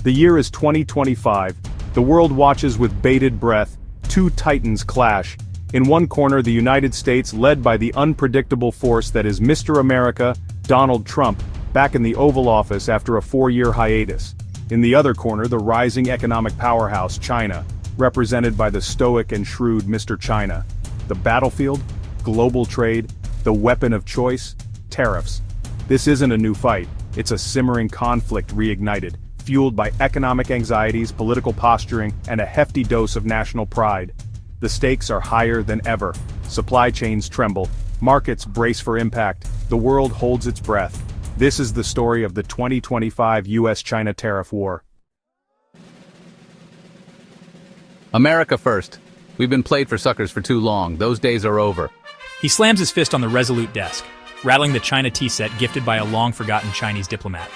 The year is 2025. The world watches with bated breath. Two titans clash. In one corner, the United States, led by the unpredictable force that is Mr. America, Donald Trump, back in the Oval Office after a 4-year hiatus. In the other corner, the rising economic powerhouse, China, represented by the stoic and shrewd Mr. China. The battlefield? Global trade. The weapon of choice? Tariffs. This isn't a new fight. It's a simmering conflict reignited, fueled by economic anxieties, political posturing, and a hefty dose of national pride. The stakes are higher than ever. Supply chains tremble. Markets brace for impact. The world holds its breath. This is the story of the 2025 US-China tariff war. America first. We've been played for suckers for too long. Those days are over. He slams his fist on the resolute desk, rattling the China tea set gifted by a long-forgotten Chinese diplomat.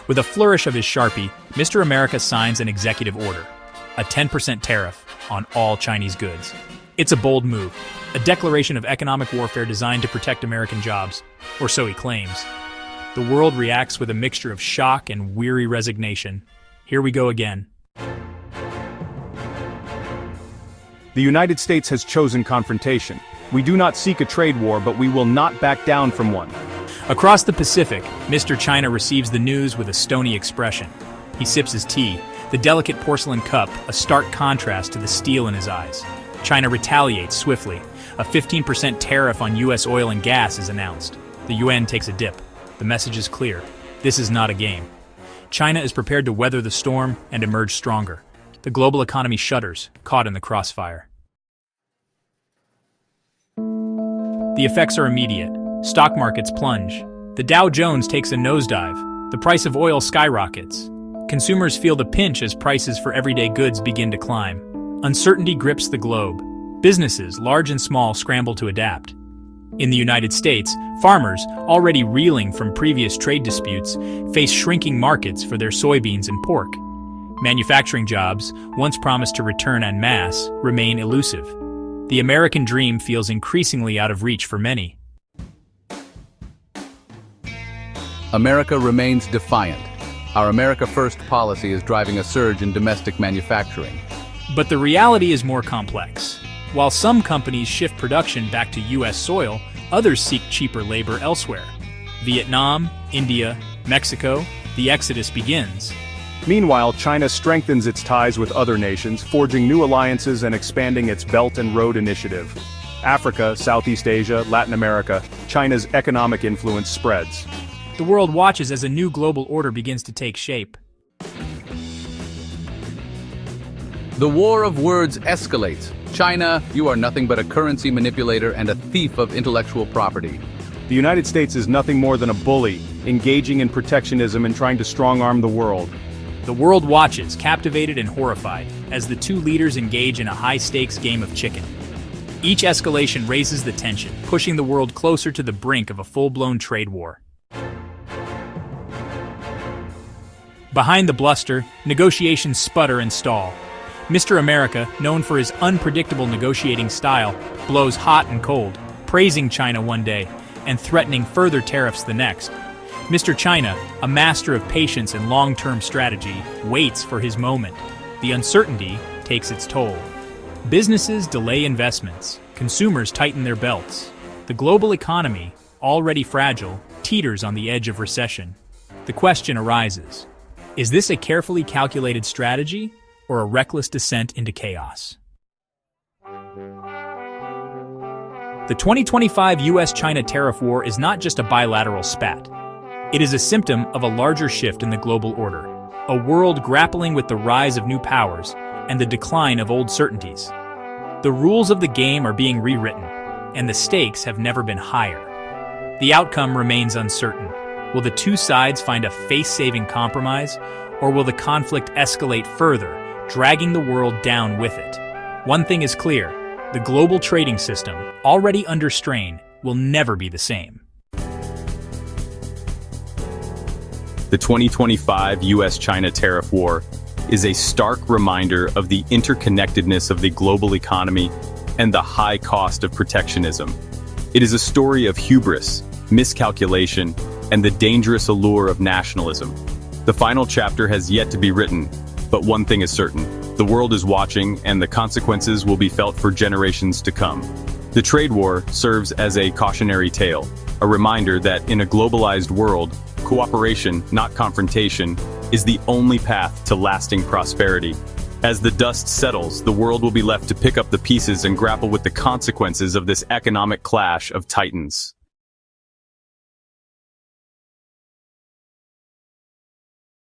With a flourish of his Sharpie, Mr. America signs an executive order. A 10% tariff on all Chinese goods. It's a bold move, a declaration of economic warfare designed to protect American jobs, or so he claims. The world reacts with a mixture of shock and weary resignation. Here we go again. The United States has chosen confrontation. We do not seek a trade war, but we will not back down from one. Across the Pacific, Mr. China receives the news with a stony expression. He sips his tea, the delicate porcelain cup a stark contrast to the steel in his eyes. China retaliates swiftly. A 15% tariff on U.S. oil and gas is announced. The yuan takes a dip. The message is clear. This is not a game. China is prepared to weather the storm and emerge stronger. The global economy shudders, caught in the crossfire. The effects are immediate. Stock markets plunge. The Dow Jones takes a nosedive. The price of oil skyrockets. Consumers feel the pinch as prices for everyday goods begin to climb. Uncertainty grips the globe. Businesses, large and small, scramble to adapt. In the United States, farmers, already reeling from previous trade disputes, face shrinking markets for their soybeans and pork. Manufacturing jobs, once promised to return en masse, remain elusive. The American dream feels increasingly out of reach for many. America remains defiant. Our America First policy is driving a surge in domestic manufacturing. But the reality is more complex. While some companies shift production back to U.S. soil, others seek cheaper labor elsewhere. Vietnam, India, Mexico, the exodus begins. Meanwhile, China strengthens its ties with other nations, forging new alliances and expanding its Belt and Road Initiative. Africa, Southeast Asia, Latin America, China's economic influence spreads. The world watches as a new global order begins to take shape. The war of words escalates. China, you are nothing but a currency manipulator and a thief of intellectual property. The United States is nothing more than a bully, engaging in protectionism and trying to strong-arm the world. The world watches, captivated and horrified, as the two leaders engage in a high-stakes game of chicken. Each escalation raises the tension, pushing the world closer to the brink of a full-blown trade war. Behind the bluster, negotiations sputter and stall. Mr. America, known for his unpredictable negotiating style, blows hot and cold, praising China one day and threatening further tariffs the next. Mr. China, a master of patience and long-term strategy, waits for his moment. The uncertainty takes its toll. Businesses delay investments. Consumers tighten their belts. The global economy, already fragile, teeters on the edge of recession. The question arises, is this a carefully calculated strategy or a reckless descent into chaos? The 2025 US-China tariff war is not just a bilateral spat. It is a symptom of a larger shift in the global order, a world grappling with the rise of new powers and the decline of old certainties. The rules of the game are being rewritten, and the stakes have never been higher. The outcome remains uncertain. Will the two sides find a face-saving compromise, or will the conflict escalate further, dragging the world down with it? One thing is clear, the global trading system, already under strain, will never be the same. The 2025 US-China tariff war is a stark reminder of the interconnectedness of the global economy and the high cost of protectionism. It is a story of hubris, miscalculation, and the dangerous allure of nationalism. The final chapter has yet to be written, but one thing is certain. The world is watching, and the consequences will be felt for generations to come. The trade war serves as a cautionary tale, a reminder that in a globalized world, cooperation, not confrontation, is the only path to lasting prosperity. As the dust settles, the world will be left to pick up the pieces and grapple with the consequences of this economic clash of titans.